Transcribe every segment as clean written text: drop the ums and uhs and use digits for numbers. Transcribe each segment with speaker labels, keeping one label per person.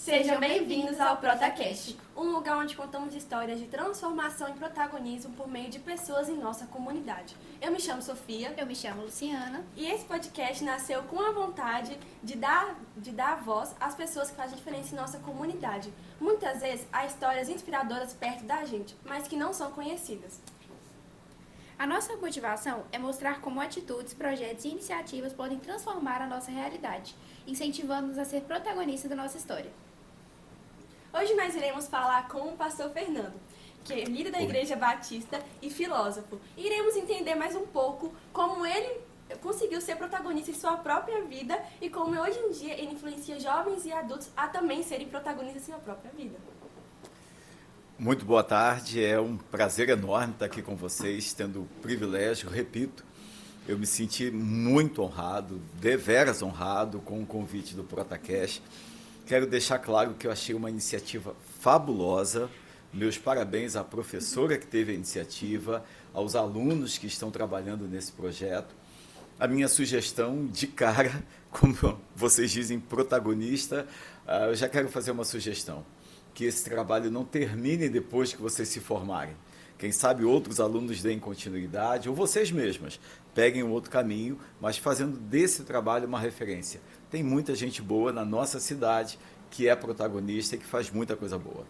Speaker 1: Sejam bem-vindos ao ProtaCast, um lugar onde contamos histórias de transformação e protagonismo por meio de pessoas em nossa comunidade. Eu me chamo Sofia.
Speaker 2: Eu me chamo Luciana.
Speaker 1: E esse podcast nasceu com a vontade de dar voz às pessoas que fazem diferença em nossa comunidade. Muitas vezes há histórias inspiradoras perto da gente, mas que não são conhecidas.
Speaker 2: A nossa motivação é mostrar como atitudes, projetos e iniciativas podem transformar a nossa realidade, incentivando-nos a ser protagonistas da nossa história.
Speaker 1: Hoje nós iremos falar com o pastor Fernando, que é líder da Igreja Batista e filósofo. E iremos entender mais um pouco como ele conseguiu ser protagonista em sua própria vida e como hoje em dia ele influencia jovens e adultos a também serem protagonistas em sua própria vida.
Speaker 3: Muito boa tarde, é um prazer enorme estar aqui com vocês, tendo o privilégio, repito, eu me senti muito honrado, deveras honrado com o convite do ProtaCast. Quero deixar claro que eu achei uma iniciativa fabulosa, meus parabéns à professora que teve a iniciativa, aos alunos que estão trabalhando nesse projeto. A minha sugestão de cara, como vocês dizem, protagonista, eu já quero fazer uma sugestão. Que esse trabalho não termine depois que vocês se formarem. Quem sabe outros alunos deem continuidade, ou vocês mesmas peguem um outro caminho, mas fazendo desse trabalho uma referência. Tem muita gente boa na nossa cidade que é protagonista e que faz muita coisa boa.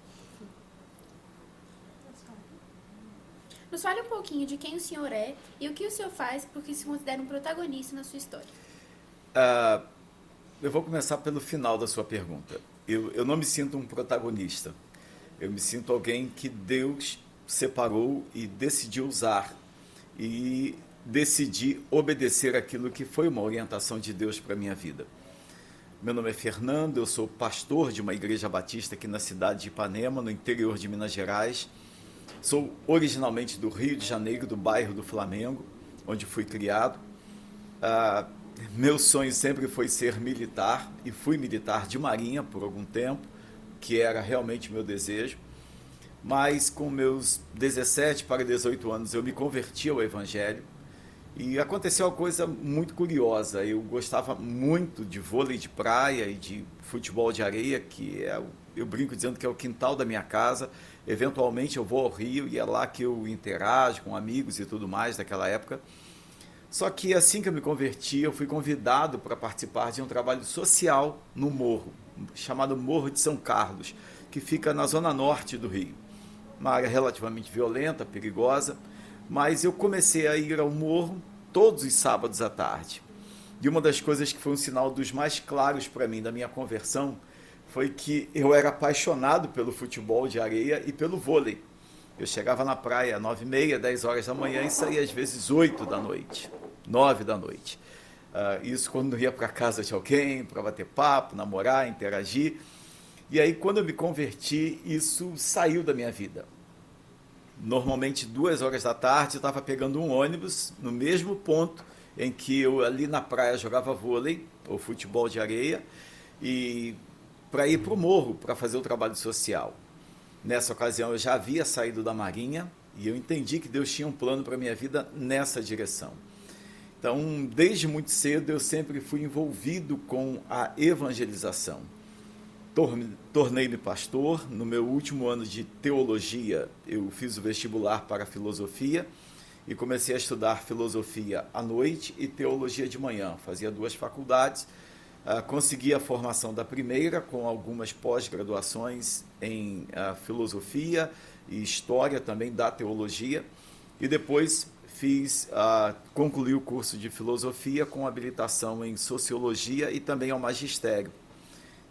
Speaker 2: Nos fale um pouquinho de quem o senhor é e o que o senhor faz porque se considera um protagonista na sua história.
Speaker 3: Eu vou começar pelo final da sua pergunta. Eu não me sinto um protagonista. Eu me sinto alguém que Deus separou e decidiu usar. E decidi obedecer aquilo que foi uma orientação de Deus para a minha vida. Meu nome é Fernando, eu sou pastor de uma igreja batista aqui na cidade de Ipanema, no interior de Minas Gerais. Sou originalmente do Rio de Janeiro, do bairro do Flamengo, onde fui criado. Meu sonho sempre foi ser militar, e fui militar de marinha por algum tempo, que era realmente meu desejo. Mas com meus 17 para 18 anos eu me converti ao Evangelho, e aconteceu uma coisa muito curiosa. Eu gostava muito de vôlei de praia e de futebol de areia, que eu brinco dizendo que é o quintal da minha casa. Eventualmente eu vou ao Rio e é lá que eu interajo com amigos e tudo mais daquela época. Só que assim que eu me converti, eu fui convidado para participar de um trabalho social no morro, chamado Morro de São Carlos, que fica na zona norte do Rio. Uma área relativamente violenta, perigosa, mas eu comecei a ir ao morro todos os sábados à tarde. E uma das coisas que foi um sinal dos mais claros para mim da minha conversão foi que eu era apaixonado pelo futebol de areia e pelo vôlei. Eu chegava na praia às 9h30, 10 horas da manhã e saía às vezes 8 da noite, 9 da noite. Isso quando eu ia para casa de alguém, para bater papo, namorar, interagir. E aí, quando eu me converti, isso saiu da minha vida. Normalmente, 2 horas da tarde, eu estava pegando um ônibus no mesmo ponto em que eu ali na praia jogava vôlei, ou futebol de areia, e para ir para o morro, para fazer o trabalho social. Nessa ocasião, eu já havia saído da Marinha e eu entendi que Deus tinha um plano para a minha vida nessa direção. Então, desde muito cedo, eu sempre fui envolvido com a evangelização. Tornei-me pastor. No meu último ano de teologia, eu fiz o vestibular para filosofia e comecei a estudar filosofia à noite e teologia de manhã. Fazia 2 faculdades. Consegui a formação da primeira, com algumas pós-graduações em filosofia e história também da teologia, e depois concluí o curso de filosofia com habilitação em sociologia e também ao magistério.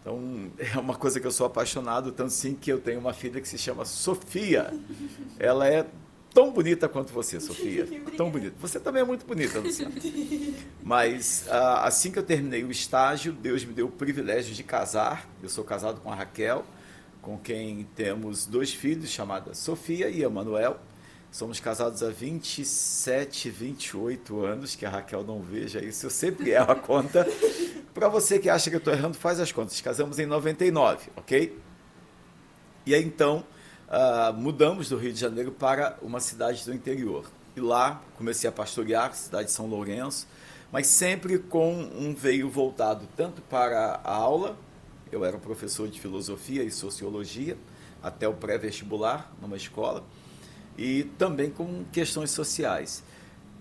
Speaker 3: Então, é uma coisa que eu sou apaixonado, tanto sim que eu tenho uma filha que se chama Sofia. Ela é tão bonita quanto você, Sofia. Tão bonita. Você também é muito bonita, Luciana. Mas assim que eu terminei o estágio, Deus me deu o privilégio de casar. Eu sou casado com a Raquel, com quem temos 2 filhos, chamados Sofia e Emanuel. Somos casados há 27, 28 anos, que a Raquel não veja isso, eu sempre erro a conta. Para você que acha que eu estou errando, faz as contas. Casamos em 99, ok? E aí, então, mudamos do Rio de Janeiro para uma cidade do interior. E lá comecei a pastorear, cidade de São Lourenço, mas sempre com um veio voltado tanto para a aula Eu era professor de filosofia e sociologia, até o pré-vestibular, numa escola, e também com questões sociais.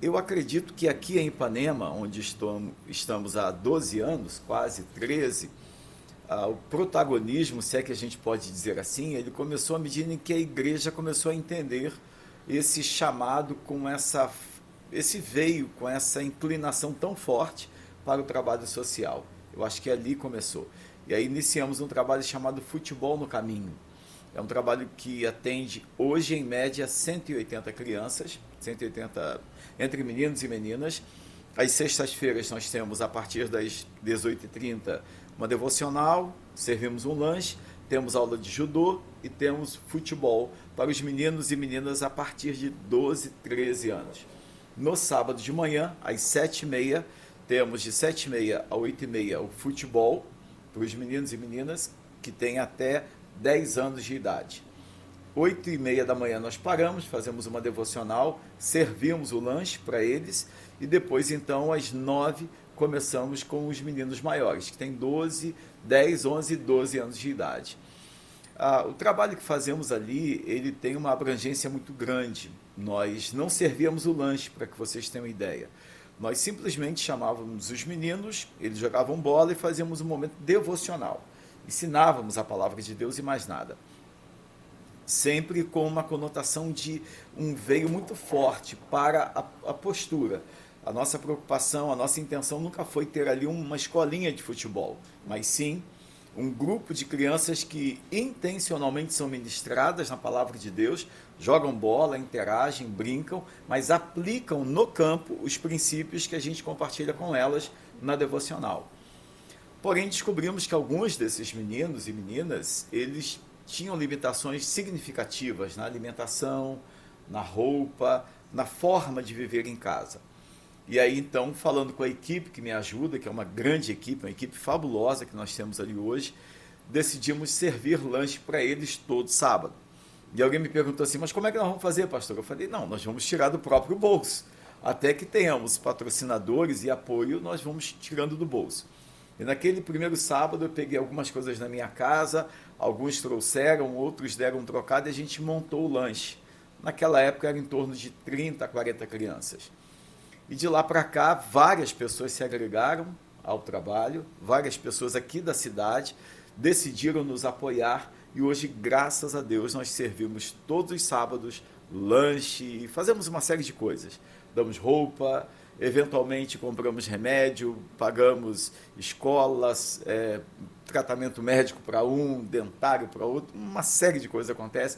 Speaker 3: Eu acredito que aqui em Ipanema, onde estamos há 12 anos, quase 13, o protagonismo, se é que a gente pode dizer assim, ele começou à medida em que a igreja começou a entender esse chamado esse veio com essa inclinação tão forte para o trabalho social. Eu acho que ali começou. E aí iniciamos um trabalho chamado Futebol no Caminho. É um trabalho que atende hoje, em média, 180 crianças, 180 entre meninos e meninas. Às sextas-feiras nós temos, a partir das 18h30, uma devocional, servimos um lanche, temos aula de judô e temos futebol para os meninos e meninas a partir de 12, 13 anos. No sábado de manhã, às 7h30, temos de 7h30 a 8h30 o futebol para os meninos e meninas que têm até 10 anos de idade. 8h30 da manhã nós paramos, fazemos uma devocional, servimos o lanche para eles e depois, então, às 9h, começamos com os meninos maiores, que têm 12, 10, 11 e 12 anos de idade. O trabalho que fazemos ali, ele tem uma abrangência muito grande. Nós não servíamos o lanche, para que vocês tenham ideia. Nós simplesmente chamávamos os meninos, eles jogavam bola e fazíamos um momento devocional. Ensinávamos a palavra de Deus e mais nada. Sempre com uma conotação de um veio muito forte para a postura. A nossa preocupação, a nossa intenção nunca foi ter ali uma escolinha de futebol, mas sim um grupo de crianças que intencionalmente são ministradas na palavra de Deus, jogam bola, interagem, brincam, mas aplicam no campo os princípios que a gente compartilha com elas na devocional. Porém, descobrimos que alguns desses meninos e meninas, eles tinham limitações significativas na alimentação, na roupa, na forma de viver em casa. E aí, então, falando com a equipe que me ajuda, que é uma grande equipe, uma equipe fabulosa que nós temos ali hoje, decidimos servir lanche para eles todo sábado. E alguém me perguntou assim, mas como é que nós vamos fazer, pastor? Eu falei, não, nós vamos tirar do próprio bolso. Até que tenhamos patrocinadores e apoio, nós vamos tirando do bolso. E naquele primeiro sábado eu peguei algumas coisas na minha casa, alguns trouxeram, outros deram um trocado e a gente montou o lanche. Naquela época era em torno de 30 a 40 crianças. E de lá para cá, várias pessoas se agregaram ao trabalho, várias pessoas aqui da cidade decidiram nos apoiar e hoje, graças a Deus, nós servimos todos os sábados lanche e fazemos uma série de coisas. Damos roupa, eventualmente compramos remédio, pagamos escolas, tratamento médico para um, dentário para outro, uma série de coisas acontece.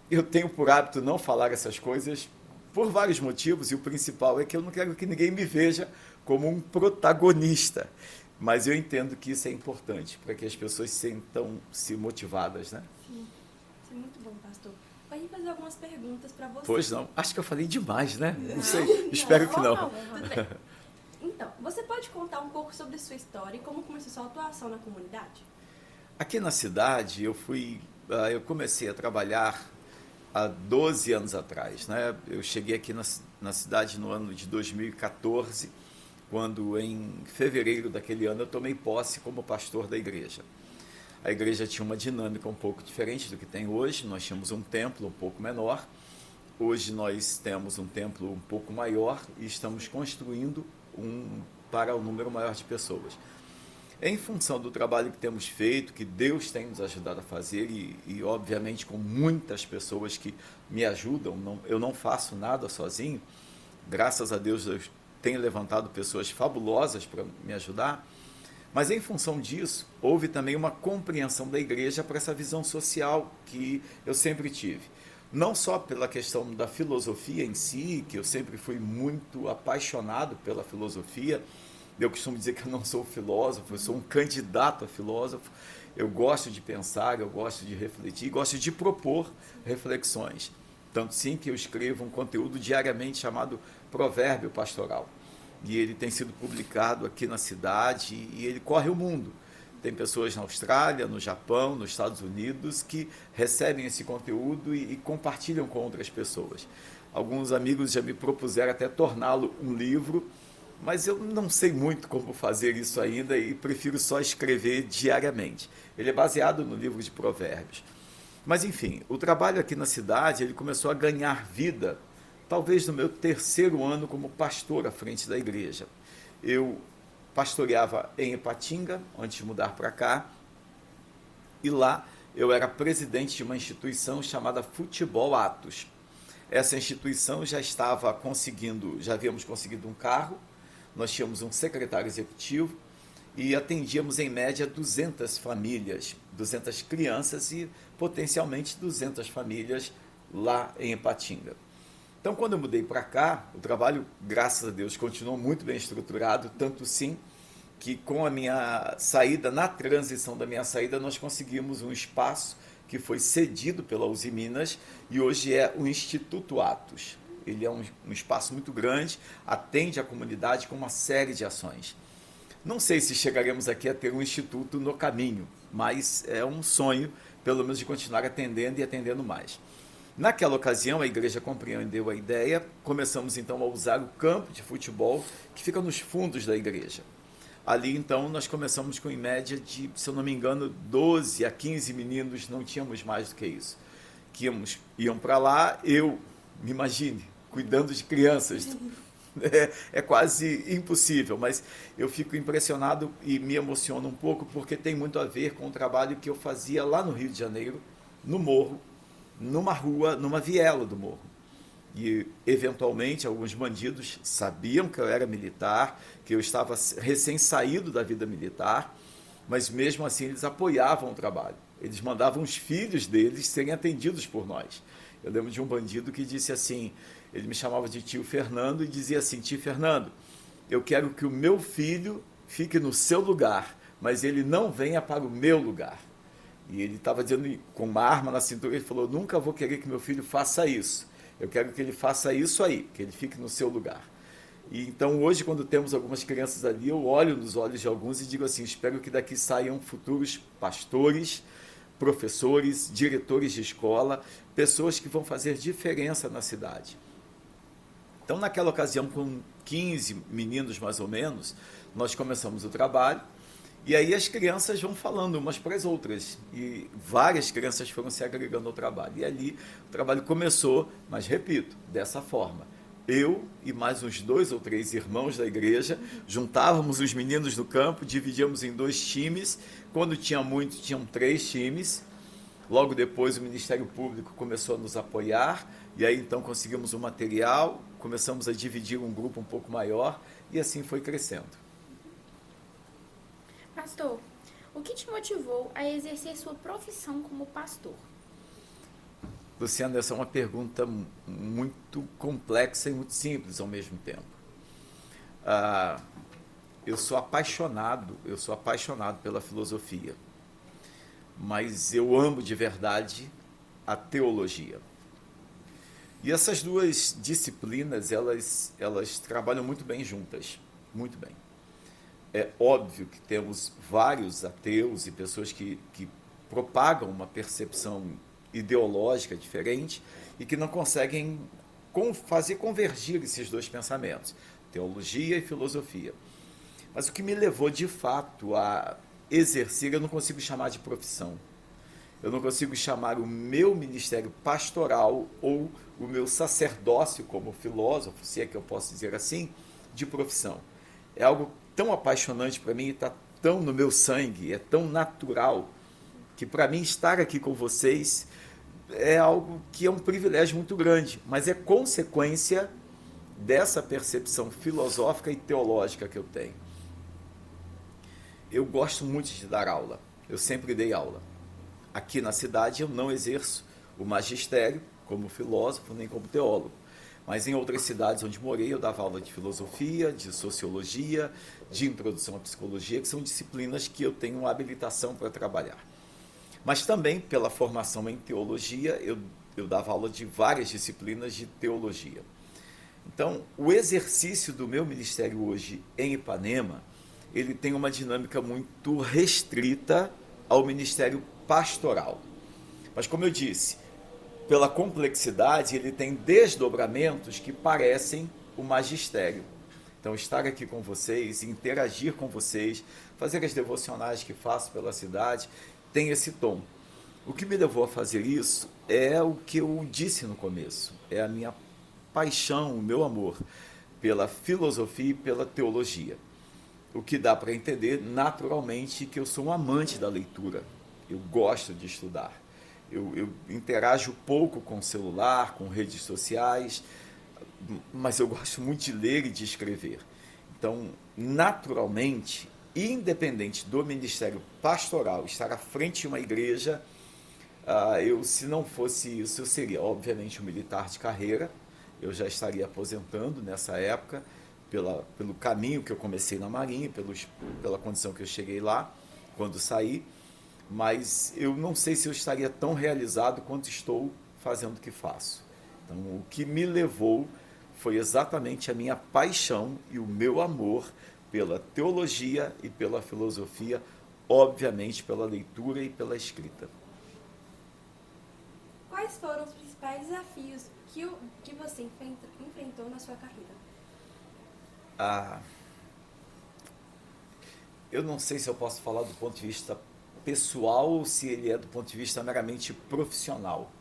Speaker 3: Eu tenho por hábito não falar essas coisas por vários motivos, e o principal é que eu não quero que ninguém me veja como um protagonista, mas eu entendo que isso é importante, para que as pessoas sintam-se motivadas, né?
Speaker 1: Sim, isso é muito bom, pastor. Pode fazer algumas perguntas para você.
Speaker 3: Pois não, acho que eu falei demais, né? Não sei, espero que não.
Speaker 1: Tudo bem. Então, você pode contar um pouco sobre sua história e como começou sua atuação na comunidade?
Speaker 3: Aqui na cidade, eu comecei a trabalhar há 12 anos atrás, né? Eu cheguei aqui na cidade no ano de 2014, quando em fevereiro daquele ano eu tomei posse como pastor da igreja. A igreja tinha uma dinâmica um pouco diferente do que tem hoje, nós tínhamos um templo um pouco menor, hoje nós temos um templo um pouco maior e estamos construindo para um número maior de pessoas. Em função do trabalho que temos feito, que Deus tem nos ajudado a fazer e obviamente com muitas pessoas que me ajudam, eu não faço nada sozinho, graças a Deus eu tenho levantado pessoas fabulosas para me ajudar, mas em função disso, houve também uma compreensão da igreja para essa visão social que eu sempre tive. Não só pela questão da filosofia em si, que eu sempre fui muito apaixonado pela filosofia. Eu costumo dizer que eu não sou filósofo, eu sou um candidato a filósofo. Eu gosto de pensar, eu gosto de refletir, gosto de propor reflexões. Tanto sim que eu escrevo um conteúdo diariamente chamado Provérbio Pastoral. E ele tem sido publicado aqui na cidade e ele corre o mundo. Tem pessoas na Austrália, no Japão, nos Estados Unidos que recebem esse conteúdo e compartilham com outras pessoas. Alguns amigos já me propuseram até torná-lo um livro, mas eu não sei muito como fazer isso ainda e prefiro só escrever diariamente. Ele é baseado no livro de Provérbios. Mas enfim, o trabalho aqui na cidade, ele começou a ganhar vida, talvez no meu terceiro ano como pastor à frente da igreja. Eu pastoreava em Ipatinga, antes de mudar para cá, e lá eu era presidente de uma instituição chamada Futebol Atos. Essa instituição já havíamos conseguido um carro, nós tínhamos um secretário executivo e atendíamos em média 200 famílias, 200 crianças e potencialmente 200 famílias lá em Ipatinga. Então, quando eu mudei para cá, o trabalho, graças a Deus, continuou muito bem estruturado, tanto sim que com a minha saída, na transição da minha saída, nós conseguimos um espaço que foi cedido pela Uzi Minas e hoje é o Instituto Atos. Ele é um espaço muito grande, atende a comunidade com uma série de ações. Não sei se chegaremos aqui a ter um instituto no caminho, mas é um sonho, pelo menos, de continuar atendendo e atendendo mais. Naquela ocasião, a igreja compreendeu a ideia, começamos então a usar o campo de futebol que fica nos fundos da igreja. Ali, então, nós começamos com, em média, se eu não me engano, 12 a 15 meninos, não tínhamos mais do que isso. Que iam para lá, me imagine, cuidando de crianças. É quase impossível, mas eu fico impressionado e me emociono um pouco, porque tem muito a ver com o trabalho que eu fazia lá no Rio de Janeiro, no morro, numa rua, numa viela do morro. E, eventualmente, alguns bandidos sabiam que eu era militar, que eu estava recém-saído da vida militar, mas mesmo assim eles apoiavam o trabalho. Eles mandavam os filhos deles serem atendidos por nós. Eu lembro de um bandido que disse assim, ele me chamava de tio Fernando e dizia assim, tio Fernando, eu quero que o meu filho fique no seu lugar, mas ele não venha para o meu lugar. E ele estava dizendo com uma arma na cintura, ele falou, nunca vou querer que meu filho faça isso. Eu quero que ele faça isso aí, que ele fique no seu lugar. E então hoje, quando temos algumas crianças ali, eu olho nos olhos de alguns e digo assim, espero que daqui saiam futuros pastores, professores, diretores de escola, pessoas que vão fazer diferença na cidade. Então, naquela ocasião, com 15 meninos mais ou menos, nós começamos o trabalho, e aí as crianças vão falando umas para as outras, e várias crianças foram se agregando ao trabalho. E ali o trabalho começou, mas repito, dessa forma. Eu e mais uns 2 ou 3 irmãos da igreja, juntávamos os meninos do campo, dividíamos em 2 times, quando tinha muito, tinham 3 times. Logo depois o Ministério Público começou a nos apoiar, e aí então conseguimos um material, começamos a dividir um grupo um pouco maior, e assim foi crescendo.
Speaker 2: Pastor, o que te motivou a exercer sua profissão como pastor?
Speaker 3: Luciano, essa é uma pergunta muito complexa e muito simples ao mesmo tempo. Eu sou apaixonado pela filosofia, mas eu amo de verdade a teologia. E essas duas disciplinas, elas trabalham muito bem juntas, muito bem. É óbvio que temos vários ateus e pessoas que propagam uma percepção ideológica diferente e que não conseguem fazer convergir esses dois pensamentos, teologia e filosofia. Mas o que me levou de fato a exercer, eu não consigo chamar de profissão. Eu não consigo chamar o meu ministério pastoral ou o meu sacerdócio como filósofo, se é que eu posso dizer assim, de profissão. É algo tão apaixonante para mim, está tão no meu sangue, é tão natural, que para mim estar aqui com vocês é algo que é um privilégio muito grande, mas é consequência dessa percepção filosófica e teológica que eu tenho. Eu gosto muito de dar aula, eu sempre dei aula. Aqui na cidade eu não exerço o magistério como filósofo nem como teólogo, mas em outras cidades onde morei eu dava aula de filosofia, de sociologia, de introdução à psicologia, que são disciplinas que eu tenho habilitação para trabalhar. Mas também, pela formação em teologia, eu dava aula de várias disciplinas de teologia. Então, o exercício do meu ministério hoje em Ipanema, ele tem uma dinâmica muito restrita ao ministério pastoral. Mas, como eu disse, pela complexidade, ele tem desdobramentos que parecem o magistério. Então, estar aqui com vocês, interagir com vocês, fazer as devocionais que faço pela cidade, tem esse tom. O que me levou a fazer isso é o que eu disse no começo, é a minha paixão, o meu amor pela filosofia e pela teologia. O que dá para entender naturalmente que eu sou um amante da leitura, eu gosto de estudar. Eu interajo pouco com o celular, com redes sociais, mas eu gosto muito de ler e de escrever. Então, naturalmente, independente do ministério pastoral, estar à frente de uma igreja, se não fosse isso, eu seria, obviamente, um militar de carreira. Eu já estaria aposentando nessa época, pelo caminho que eu comecei na Marinha, pela condição que eu cheguei lá, quando saí. Mas eu não sei se eu estaria tão realizado quanto estou fazendo o que faço. Então, o que me levou foi exatamente a minha paixão e o meu amor pela teologia e pela filosofia, obviamente pela leitura e pela escrita.
Speaker 1: Quais foram os principais desafios que você enfrentou na sua carreira?
Speaker 3: Eu não sei se eu posso falar do ponto de vista pessoal ou se ele é do ponto de vista meramente profissional.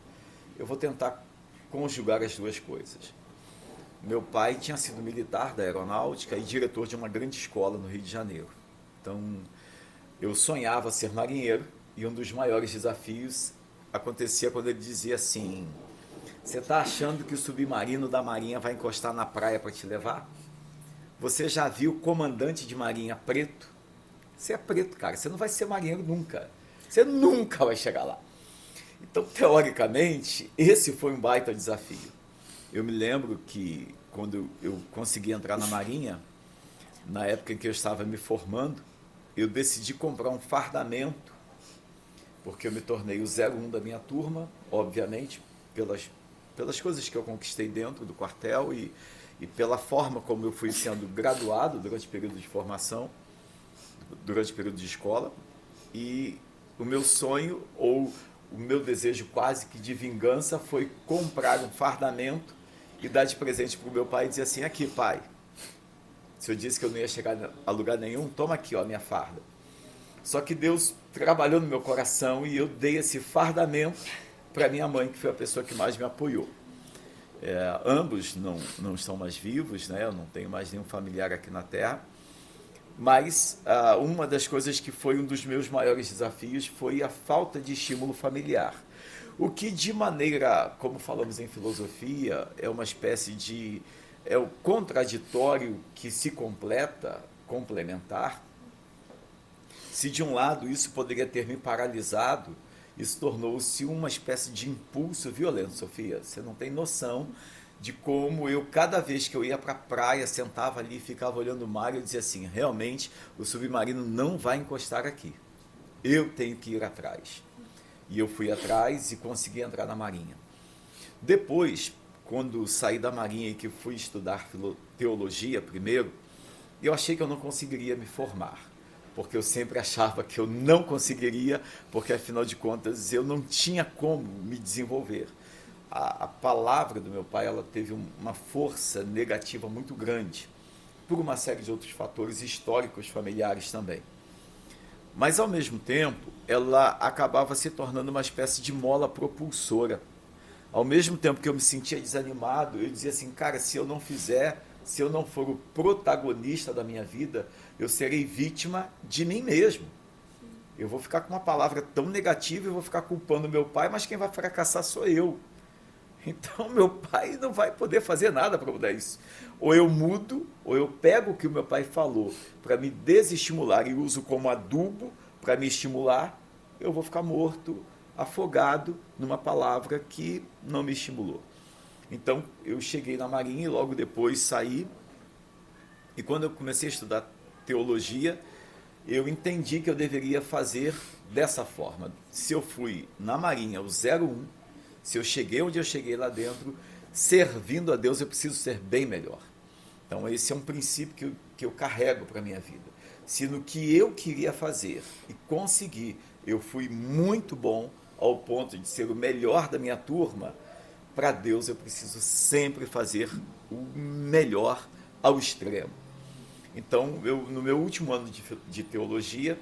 Speaker 3: Eu vou tentar conjugar as duas coisas. Meu pai tinha sido militar da aeronáutica e diretor de uma grande escola no Rio de Janeiro. Então, eu sonhava ser marinheiro e um dos maiores desafios acontecia quando ele dizia assim: você está achando que o submarino da Marinha vai encostar na praia para te levar? Você já viu comandante de marinha preto? Você é preto, cara, você não vai ser marinheiro nunca. Você nunca vai chegar lá. Então, teoricamente, esse foi um baita desafio. Eu me lembro que quando eu consegui entrar na Marinha, na época em que eu estava me formando, eu decidi comprar um fardamento, porque eu me tornei o 01 da minha turma, obviamente, pelas coisas que eu conquistei dentro do quartel e pela forma como eu fui sendo graduado durante o período de formação, durante o período de escola. E o meu sonho, ou o meu desejo quase que de vingança, foi comprar um fardamento e dar de presente para o meu pai e dizer assim: aqui, pai, se eu disse que eu não ia chegar a lugar nenhum, toma aqui, ó, a minha farda. Só que Deus trabalhou no meu coração e eu dei esse fardamento para minha mãe, que foi a pessoa que mais me apoiou. Ambos não estão mais vivos, né? Eu não tenho mais nenhum familiar aqui na Terra, mas uma das coisas que foi um dos meus maiores desafios foi a falta de estímulo familiar. O que, de maneira, como falamos em filosofia, é uma espécie de... é o contraditório que se completa, complementar. Se de um lado isso poderia ter me paralisado, isso tornou-se uma espécie de impulso violento, Sofia. Você não tem noção de como eu, cada vez que eu ia para a praia, sentava ali e ficava olhando o mar, eu dizia assim: realmente o submarino não vai encostar aqui. Eu tenho que ir atrás. E eu fui atrás e consegui entrar na Marinha. Depois, quando saí da Marinha e que fui estudar teologia primeiro, eu achei que eu não conseguiria me formar, porque eu sempre achava que eu não conseguiria, porque afinal de contas eu não tinha como me desenvolver. A palavra do meu pai, ela teve uma força negativa muito grande, por uma série de outros fatores históricos, familiares também. Mas, ao mesmo tempo, ela acabava se tornando uma espécie de mola propulsora. Ao mesmo tempo que eu me sentia desanimado, eu dizia assim: cara, se eu não fizer, se eu não for o protagonista da minha vida, eu serei vítima de mim mesmo. Eu vou ficar com uma palavra tão negativa e vou ficar culpando meu pai, mas quem vai fracassar sou eu. Então, meu pai não vai poder fazer nada para mudar isso. Ou eu mudo, ou eu pego o que o meu pai falou para me desestimular e uso como adubo para me estimular, eu vou ficar morto, afogado numa palavra que não me estimulou. Então, eu cheguei na Marinha e logo depois saí. E quando eu comecei a estudar teologia, eu entendi que eu deveria fazer dessa forma. Se eu fui na Marinha o 01, se eu cheguei onde eu cheguei lá dentro, servindo a Deus, eu preciso ser bem melhor. Então, esse é um princípio que eu carrego para a minha vida. Se no que eu queria fazer e consegui, eu fui muito bom ao ponto de ser o melhor da minha turma, para Deus eu preciso sempre fazer o melhor ao extremo. Então, no meu último ano de teologia,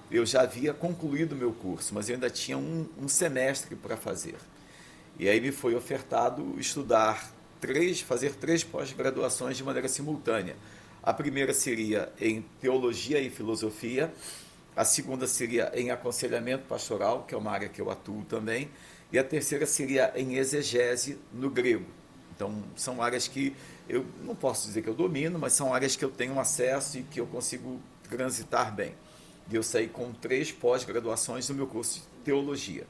Speaker 3: eu já havia concluído o meu curso, mas eu ainda tinha um semestre para fazer. E aí me foi ofertado fazer 3 pós-graduações de maneira simultânea. A primeira seria em teologia e filosofia, a segunda seria em aconselhamento pastoral, que é uma área que eu atuo também, e a terceira seria em exegese no grego. Então, são áreas que eu não posso dizer que eu domino, mas são áreas que eu tenho acesso e que eu consigo transitar bem. E eu saí com 3 pós-graduações no meu curso de teologia.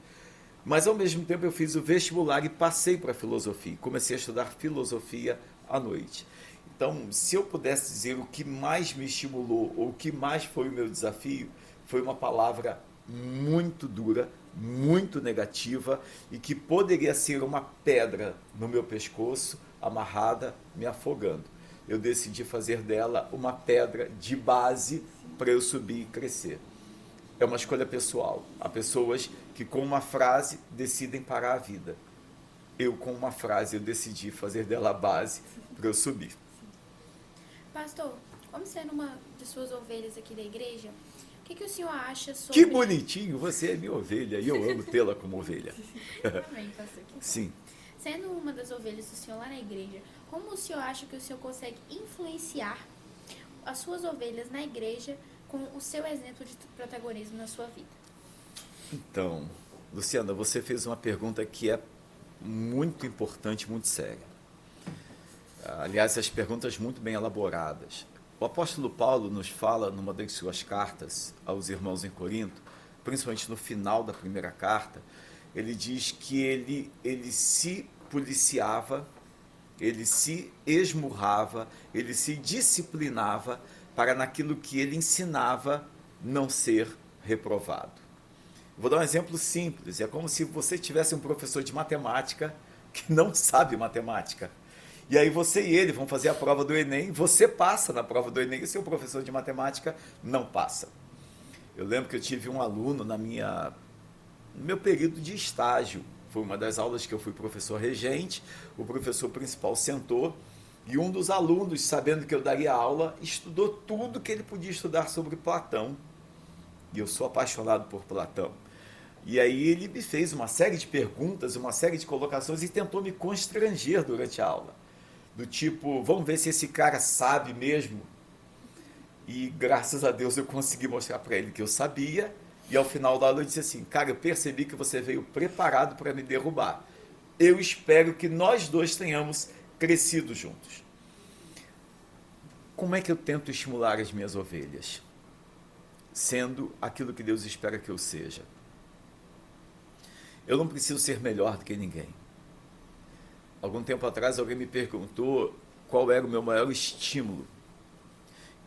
Speaker 3: Mas, ao mesmo tempo, eu fiz o vestibular e passei para a filosofia. Comecei a estudar filosofia à noite. Então, se eu pudesse dizer o que mais me estimulou, ou o que mais foi o meu desafio, foi uma palavra muito dura, muito negativa, e que poderia ser uma pedra no meu pescoço, amarrada, me afogando. Eu decidi fazer dela uma pedra de base para eu subir e crescer. É uma escolha pessoal. Há pessoas que com uma frase decidem parar a vida. Eu com uma frase eu decidi fazer dela a base para eu subir.
Speaker 2: Pastor, como sendo uma de suas ovelhas aqui da igreja, o que o senhor acha sobre...
Speaker 3: Que bonitinho, você é minha ovelha e eu amo tê-la como ovelha.
Speaker 2: Amém, pastor.
Speaker 3: Sim.
Speaker 2: Sendo uma das ovelhas do senhor lá na igreja, como o senhor acha que o senhor consegue influenciar as suas ovelhas na igreja com o seu exemplo de protagonismo na sua vida?
Speaker 3: Então, Luciana, você fez uma pergunta que é muito importante, muito séria. Aliás, as perguntas muito bem elaboradas. O apóstolo Paulo nos fala numa das suas cartas aos irmãos em Corinto, principalmente no final da primeira carta, ele diz que ele se policiava, ele se esmurrava, ele se disciplinava para naquilo que ele ensinava não ser reprovado. Vou dar um exemplo simples, é como se você tivesse um professor de matemática que não sabe matemática. E aí você e ele vão fazer a prova do Enem, você passa na prova do Enem e o seu professor de matemática não passa. Eu lembro que eu tive um aluno no meu período de estágio, foi uma das aulas que eu fui professor regente, o professor principal sentou e um dos alunos, sabendo que eu daria aula, estudou tudo que ele podia estudar sobre Platão. E eu sou apaixonado por Platão. E aí ele me fez uma série de perguntas, uma série de colocações e tentou me constranger durante a aula. Do tipo, vamos ver se esse cara sabe mesmo. E graças a Deus eu consegui mostrar para ele que eu sabia. E ao final da aula eu disse assim, cara, eu percebi que você veio preparado para me derrubar. Eu espero que nós dois tenhamos crescido juntos. Como é que eu tento estimular as minhas ovelhas? Sendo aquilo que Deus espera que eu seja. Eu não preciso ser melhor do que ninguém. Algum tempo atrás alguém me perguntou qual era o meu maior estímulo.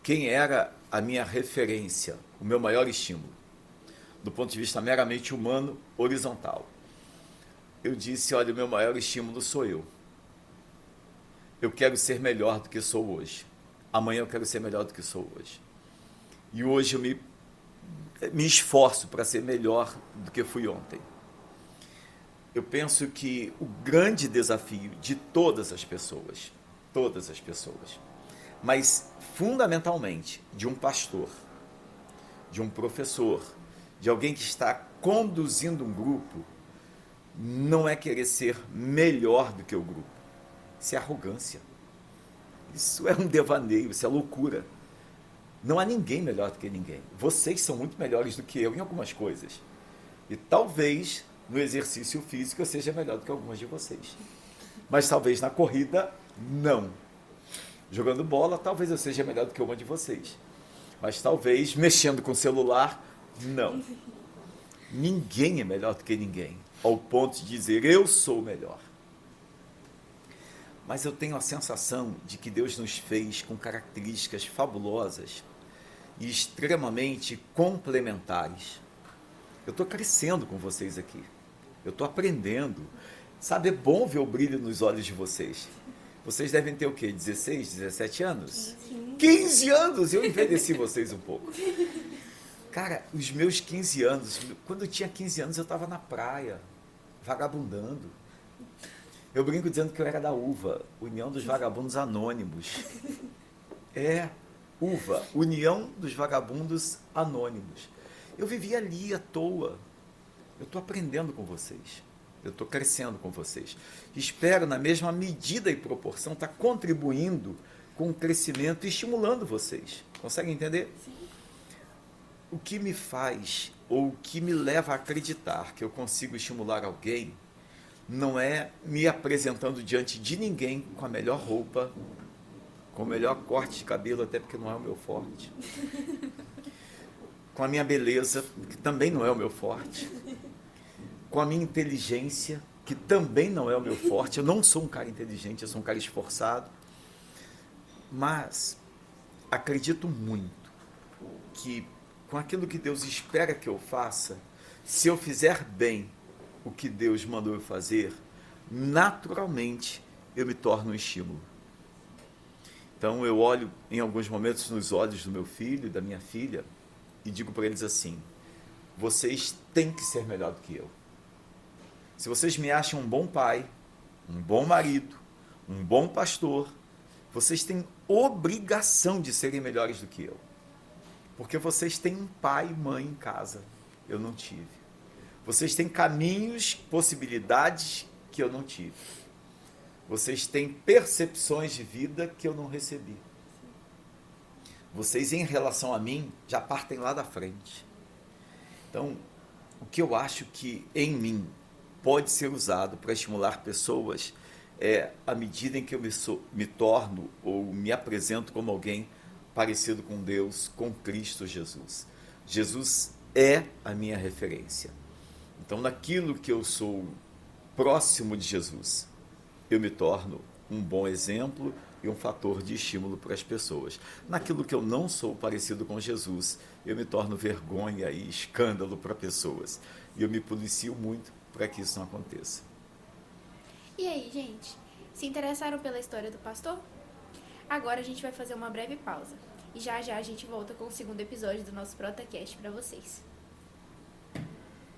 Speaker 3: Quem era a minha referência, o meu maior estímulo, do ponto de vista meramente humano, horizontal. Eu disse, olha, o meu maior estímulo sou eu. Eu quero ser melhor do que sou hoje. Amanhã eu quero ser melhor do que sou hoje. E hoje eu me esforço para ser melhor do que fui ontem. Eu penso que o grande desafio de todas as pessoas, mas fundamentalmente de um pastor, de um professor, de alguém que está conduzindo um grupo, não é querer ser melhor do que o grupo. Isso é arrogância. Isso é um devaneio, isso é loucura. Não há ninguém melhor do que ninguém. Vocês são muito melhores do que eu em algumas coisas. E talvez no exercício físico eu seja melhor do que algumas de vocês. Mas talvez na corrida, não. Jogando bola, talvez eu seja melhor do que uma de vocês. Mas talvez mexendo com o celular, não. Ninguém é melhor do que ninguém, ao ponto de dizer, eu sou melhor. Mas eu tenho a sensação de que Deus nos fez com características fabulosas e extremamente complementares. Eu estou crescendo com vocês aqui. Eu estou aprendendo. Sabe, é bom ver o brilho nos olhos de vocês. Vocês devem ter o quê? 16, 17 anos? 15 anos! Eu envelheci vocês um pouco. Cara, os meus 15 anos, quando eu tinha 15 anos eu estava na praia, vagabundando. Eu brinco dizendo que eu era da UVA, União dos Vagabundos Anônimos. UVA, União dos Vagabundos Anônimos. Eu vivi ali à toa. Eu estou aprendendo com vocês. Eu estou crescendo com vocês. Espero, na mesma medida e proporção, estar contribuindo com o crescimento e estimulando vocês. Conseguem entender?
Speaker 1: Sim.
Speaker 3: O que me faz, ou o que me leva a acreditar que eu consigo estimular alguém, não é me apresentando diante de ninguém com a melhor roupa, com o melhor corte de cabelo, até porque não é o meu forte, com a minha beleza, que também não é o meu forte, com a minha inteligência, que também não é o meu forte. Eu não sou um cara inteligente, eu sou um cara esforçado, mas acredito muito que com aquilo que Deus espera que eu faça, se eu fizer bem o que Deus mandou eu fazer, naturalmente eu me torno um estímulo. Então eu olho em alguns momentos nos olhos do meu filho e da minha filha e digo para eles assim: vocês têm que ser melhor do que eu. Se vocês me acham um bom pai, um bom marido, um bom pastor, vocês têm obrigação de serem melhores do que eu. Porque vocês têm um pai e mãe em casa. Eu não tive. Vocês têm caminhos, possibilidades que eu não tive. Vocês têm percepções de vida que eu não recebi. Vocês, em relação a mim, já partem lá da frente. Então, o que eu acho que em mim pode ser usado para estimular pessoas é à medida em que eu me torno ou me apresento como alguém parecido com Deus, com Cristo Jesus. Jesus é a minha referência. Então, naquilo que eu sou próximo de Jesus, eu me torno um bom exemplo e um fator de estímulo para as pessoas. Naquilo que eu não sou parecido com Jesus, eu me torno vergonha e escândalo para pessoas. E eu me policio muito para que isso não aconteça.
Speaker 2: E aí, gente? Se interessaram pela história do pastor? Agora a gente vai fazer uma breve pausa. E já já a gente volta com o segundo episódio do nosso ProtaCast para vocês.